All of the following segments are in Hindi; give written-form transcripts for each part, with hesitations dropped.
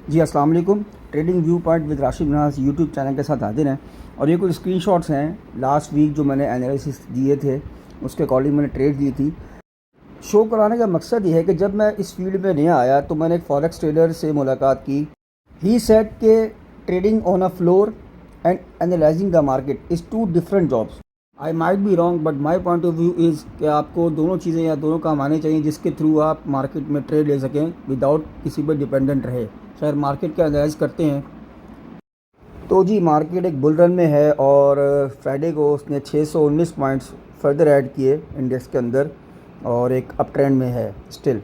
जी अस्सलाम वालेकुम। Trading view point with Rashid Minaj YouTube channel के साथ हाजिर हैं और ये कुछ स्क्रीनशॉट्स हैं लास्ट वीक जो मैंने एनालिसिस दिए थे उसके अकॉर्डिंग मैंने ट्रेड दी थी। शो कराने का मकसद ये है कि जब मैं इस फील्ड में नया आया तो मैंने एक फॉरेक्स ट्रेडर से मुलाकात की। ही सेड के trading on a floor and analysing the market is two different jobs. I might be wrong but my point of view is कि आपको दोनों चीज़ें या दोनों काम आने चाहिए जिसके थ्रू आप मार्केट में ट्रेड ले सकें विदाउट किसी पर डिपेंडेंट रहे। खैर मार्केट का एनालाइज करते हैं। तो जी मार्केट एक बुल रन में है और फ्राइडे को उसने 619 पॉइंट्स फर्दर ऐड किए इंडेक्स के अंदर और एक अप ट्रेंड में है स्टिल।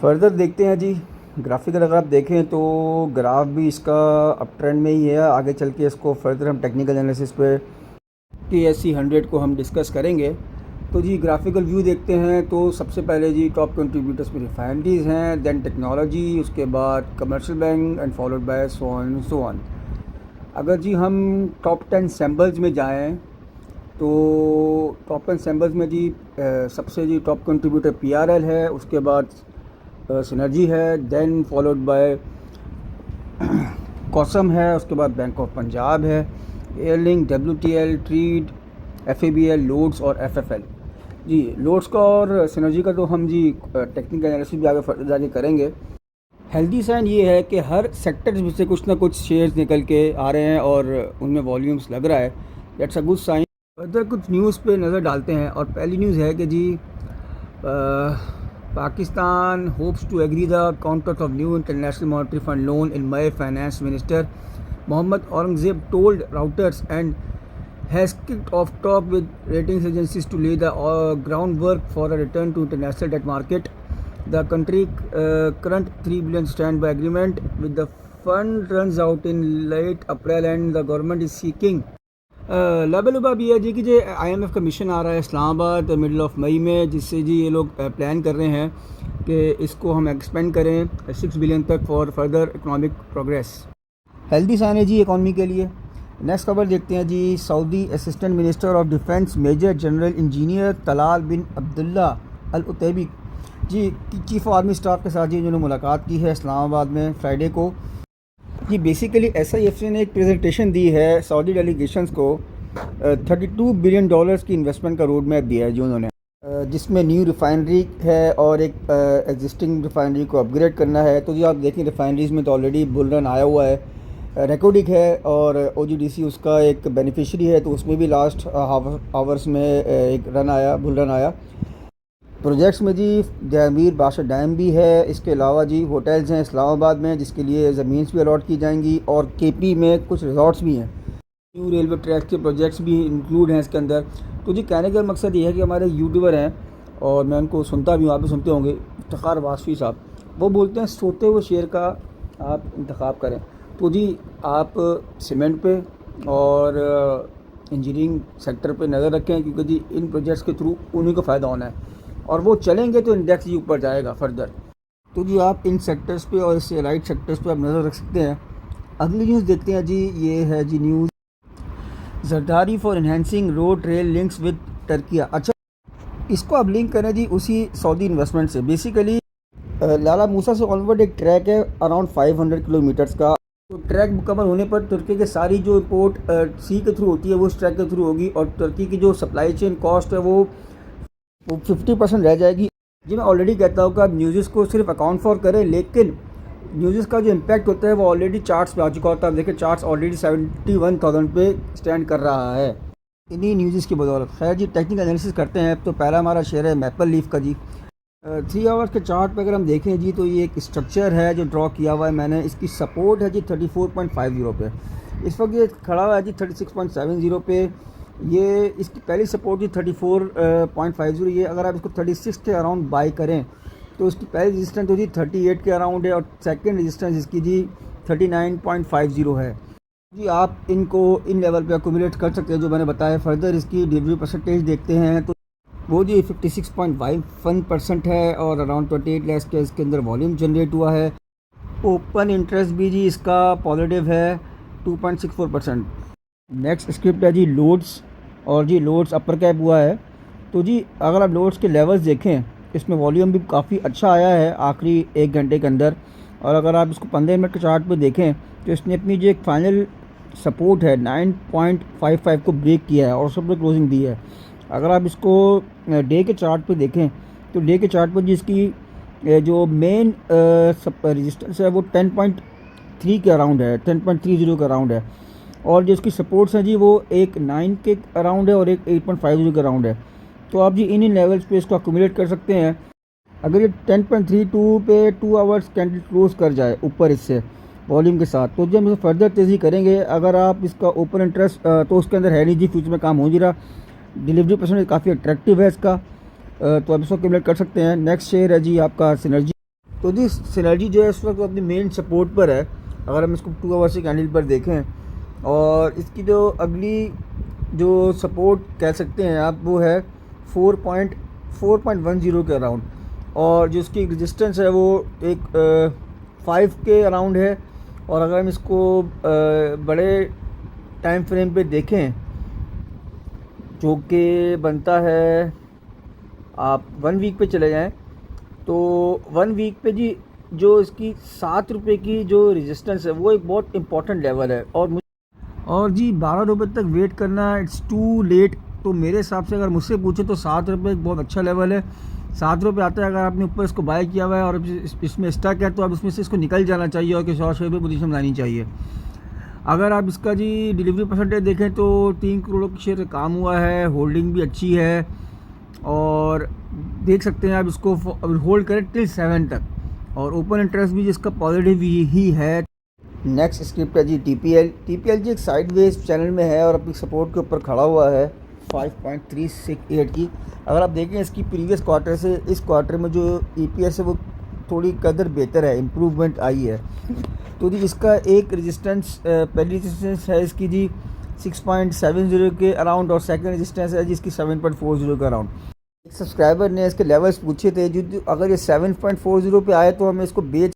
फर्दर देखते हैं जी ग्राफिकल अगर आप देखें तो ग्राफ भी इसका अप ट्रेंड में ही है। आगे चल के इसको फर्दर हम टेक्निकल एनालिसिस पे TSE 100 को हम डिस्कस करेंगे। तो जी ग्राफिकल व्यू देखते हैं तो सबसे पहले जी टॉप कंट्रीब्यूटर्स में रिफाइनरीज हैं, देन टेक्नोलॉजी, उसके बाद commercial bank and followed by so on. अगर जी हम टॉप 10 सैम्बल्स में जाएं तो टॉप 10 सैम्बल्स में जी सबसे जी टॉप कंट्रीब्यूटर PRL है, उसके बाद सिनर्जी है, देन फॉलोड बाय कॉसम है, उसके बाद बैंक ऑफ पंजाब है, एयरलिंक, WTL, ट्रीड, FABL, लोड्स और FFL। जी लोड्स का और सिनर्जी का तो हम जी टेक्निकल एनालिसिस भी आगे फर्दर जाके करेंगे। हेल्दी साइन ये है कि हर सेक्टर में से कुछ ना कुछ शेयर्स निकल के आ रहे हैं और उनमें वॉल्यूम्स लग रहा है। That's a good sign. Further कुछ न्यूज़ पे नज़र डालते हैं और पहली न्यूज़ है कि जी Pakistan hopes to agree the contract of new International Monetary Fund loan in May. Finance minister Mohammad Aurangzeb told Reuters and has kicked off talk with ratings agencies to lay the groundwork for a return to international debt market. The country current 3 billion standby agreement with the fund runs out in late April and the government is seeking लबा भी है जी कि जो IMF का मिशन आ रहा है इस्लामाबाद मिडल ऑफ मई में, जिससे जी ये लोग प्लान कर रहे हैं कि इसको हम एक्सपेंड करें 6 बिलियन तक for further economic progress. Healthy sign है जी इकॉनमी के लिए। नेक्स्ट खबर देखते हैं जी Saudi assistant minister of defence major general engineer Talal bin Abdullah al Otaibi ji chief army staff के साथ जी उन्होंने मुलाकात की है इस्लामाबाद में फ्राइडे को। जी बेसिकली SIFC ने एक प्रेजेंटेशन दी है सऊदी डेलीगेशंस को 32 बिलियन डॉलर्स की इन्वेस्टमेंट का रोड मैप दिया है जी उन्होंने, जिसमें न्यू रिफाइनरी है और एक एग्जिस्टिंग रिफाइनरी को अपग्रेड करना है। तो जी आप देखें रिफाइनरीज में तो ऑलरेडी बुल रन आया हुआ है, रेकोडिक है और OGDC उसका एक बेनिफिशरी है, तो उसमें भी लास्ट आवर्स में एक रन आया, बुल रन आया। प्रोजेक्ट्स में जी जहांगीर बादशाह डैम भी है, इसके अलावा जी होटल्स हैं इस्लामाबाद में जिसके लिए ज़मीन भी अलॉट की जाएंगी और KP में कुछ रिजॉर्ट्स भी हैं। न्यू रेलवे ट्रैक के प्रोजेक्ट्स भी इंक्लूड हैं इसके अंदर। तो जी कहने का मकसद ये है कि हमारे यूट्यूबर हैं और मैं उनको सुनता भी हूँ, आप भी सुनते होंगे, इफ्तिखार वासफ़ी साहब, वो बोलते हैं सोते हुए शेयर का आप इंतखाब करें। तो जी आप सीमेंट पे और इंजीनियरिंग सेक्टर पे नज़र रखें क्योंकि जी इन प्रोजेक्ट्स के थ्रू उन्हीं को फ़ायदा होना है और वो चलेंगे तो इंडेक्स ही ऊपर जाएगा फर्दर। तो जी आप इन सेक्टर्स पे और इससे राइट सेक्टर्स पे आप नज़र रख सकते हैं। अगली न्यूज़ देखते हैं जी, ये है जी news Zardari for enhancing road rail links with Turkiye. अच्छा इसको आप लिंक करें जी उसी सऊदी इन्वेस्टमेंट से। बेसिकली लाला मूसा से ऑनवर्ड एक ट्रैक है अराउंड 500 किलोमीटर्स का। तो ट्रैक मुकम्मल होने पर तुर्की के सारी जो इम्पोर्ट सी के थ्रू होती है वो इस ट्रैक के थ्रू होगी और तुर्की की जो सप्लाई चेन कॉस्ट है वो 50% रह जाएगी। जी मैं ऑलरेडी कहता हूँ कि आप न्यूज़ को सिर्फ अकाउंट फॉर करें, लेकिन न्यूज़ का जो इम्पैक्ट होता है वो ऑलरेडी चार्ट्स पे आ चुका होता है। आप देखिए चार्ट्स ऑलरेडी 71,000 पे स्टैंड कर रहा है इन्हीं न्यूज़ की बदौलत। खैर जी टेक्निकल एनालिसिस करते हैं। तो पहला हमारा शेयर है मैपल लीफ का जी। 3 आवर्स के चार्ट पे अगर हम देखें जी तो ये एक स्ट्रक्चर है जो ड्रॉ किया हुआ है मैंने। इसकी सपोर्ट है जी 34.50 पे, इस वक्त ये खड़ा हुआ है जी 36.70 पे। ये इसकी पहली सपोर्ट जी 34.50 ये अगर आप इसको 36 के अराउंड बाई करें तो इसकी पहली रेजिस्टेंस तो जी 38 के अराउंड है और सेकंड रेजिस्टेंस इसकी जी 39.50 है। जी आप इनको इन लेवल पे अक्यूमुलेट कर सकते हैं जो मैंने बताया। फर्दर इसकी डिलीवरी परसेंटेज देखते हैं तो वो जी 56.51% है और अराउंड 28 लाख के इसके अंदर वॉल्यूम जनरेट हुआ है। ओपन इंटरेस्ट भी जी इसका पॉजिटिव है 2.64%। नेक्स्ट स्क्रिप्ट है जी लोड्स और जी लोड्स अपर कैप हुआ है। तो जी अगर आप लोड्स के लेवल्स देखें इसमें वॉल्यूम भी काफ़ी अच्छा आया है आखिरी 1 घंटे के अंदर। और अगर आप इसको 15 मिनट के चार्ट पे देखें तो इसने अपनी जो एक फाइनल सपोर्ट है 9.55 को ब्रेक किया है और उस पर क्लोजिंग दी है। अगर आप इसको डे के चार्ट पे देखें तो डे के चार्ट पर जिसकी जो मेन रेजिस्टेंस है वो 10.3 के अराउंड है, 10.30 के अराउंड है, और जो इसकी सपोर्ट्स हैं जी वो एक 9 के अराउंड है और एक 8.50 के अराउंड है। तो आप जी इन लेवल्स पे इसको अक्यूमुलेट कर सकते हैं। अगर ये 10.32 पे 2 आवर्स कैंडल क्लोज कर जाए ऊपर इससे वॉल्यूम के साथ, तो जब हम फर्दर तेज़ी करेंगे। अगर आप इसका ओपन इंटरेस्ट तो उसके अंदर है नहीं जी, फ्यूचर में काम हो जी रहा। डिलीवरी परसेंटेज काफ़ी अट्रैक्टिव है इसका, तो आप इसको अक्यूमुलेट कर सकते हैं। नेक्स्ट शेयर है जी आपका सिनर्जी। तो जी सिनर्जी जो है इस वक्त अपनी मेन सपोर्ट पर है। अगर हम इसको 2 आवर्स की कैंडल पर देखें, और इसकी जो अगली जो सपोर्ट कह सकते हैं आप वो है 4.10 के अराउंड, और जो इसकी रेजिस्टेंस है वो एक 5 के अराउंड है। और अगर हम इसको बड़े टाइम फ्रेम पे देखें जो कि बनता है, आप 1 वीक पे चले जाएं तो 1 वीक पे जी जो इसकी 7 रुपये की जो रेजिस्टेंस है वो एक बहुत इंपॉर्टेंट लेवल है। और जी 12 रुपये तक वेट करना इट्स टू लेट। तो मेरे हिसाब से अगर मुझसे पूछे तो 7 रुपये एक बहुत अच्छा लेवल है। 7 रुपये आता है, अगर आपने ऊपर इसको बाय किया हुआ है और इसमें स्टक है तो आप इसमें से इसको निकल जाना चाहिए और किसी और शेयर पर पोजीशन बनानी चाहिए। अगर आप इसका जी डिलीवरी परसेंटेज देखें तो 3 करोड़ की शेयर काम हुआ है, होल्डिंग भी अच्छी है, और देख सकते हैं आप इसको होल्ड करें टिल 7 तक, और ओपन इंटरेस्ट भी जिसका पॉजिटिव ही है। नेक्स्ट स्क्रिप्ट है जी टीपीएल जी एक साइडवेज चैनल में है और अपनी सपोर्ट के ऊपर खड़ा हुआ है 5.368 की। अगर आप देखें इसकी प्रीवियस क्वार्टर से इस क्वार्टर में जो ईपीएस है वो थोड़ी कदर बेहतर है, इम्प्रूवमेंट आई है। तो जी इसका एक रेजिस्टेंस, पहली रेजिस्टेंस है इसकी जी 6.70 के अराउंड, और सेकंड रेजिस्टेंस है जी इसकी 7.40 के अराउंड। एक सब्सक्राइबर ने इसके लेवल्स पूछे थे, जो अगर ये 7.40 पे आए तो हमें इसको बेच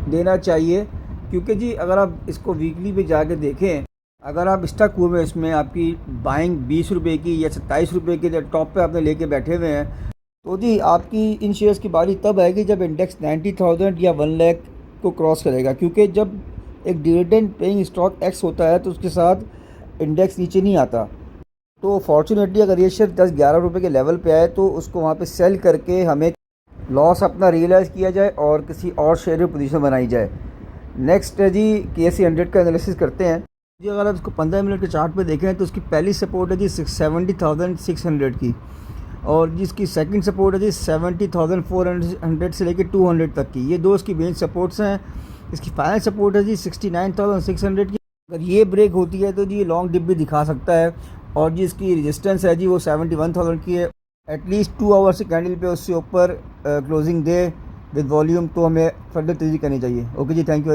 देना चाहिए, क्योंकि जी अगर आप इसको वीकली पे जाके देखें, अगर आप स्टक हुए हैं इसमें, आपकी बाइंग 20 रुपये की या 27 रुपये के टॉप पे आपने लेके बैठे हुए हैं, तो जी आपकी इन शेयर्स की बारी तब आएगी जब इंडेक्स 90,000 या 1 लाख को क्रॉस करेगा। क्योंकि जब एक डिविडेंड पेइंग स्टॉक एक्स होता है तो उसके साथ इंडेक्स नीचे नहीं आता। तो फॉर्चुनेटली अगर ये शेयर 10-11 रुपये के लेवल पे आए तो उसको वहाँ पे सेल करके हमें लॉस अपना रियलाइज़ किया जाए और किसी और शेयर में पोजीशन बनाई जाए। नेक्स्ट है जी KSE 100 का एनालिसिस करते हैं जी। अगर आप इसको 15 मिनट के चार्ट पे देखें तो उसकी पहली सपोर्ट है जी 70,600 की, और जिसकी सेकंड सपोर्ट है जी 70,400 से लेकर 200 तक की। ये दो इसकी मेन सपोर्ट्स हैं। इसकी फाइनल सपोर्ट है जी 69,600 की। अगर ये ब्रेक होती है तो जी ये लॉन्ग डिप भी दिखा सकता है, और जी इसकी रेजिस्टेंस है जी वो 71,000 की है। एटलीस्ट 2 आवर्स की कैंडल पे उससे ऊपर क्लोजिंग दे विद वॉल्यूम, तो हमें फर्दर तेज़ी करनी चाहिए। ओके जी, थैंक यू।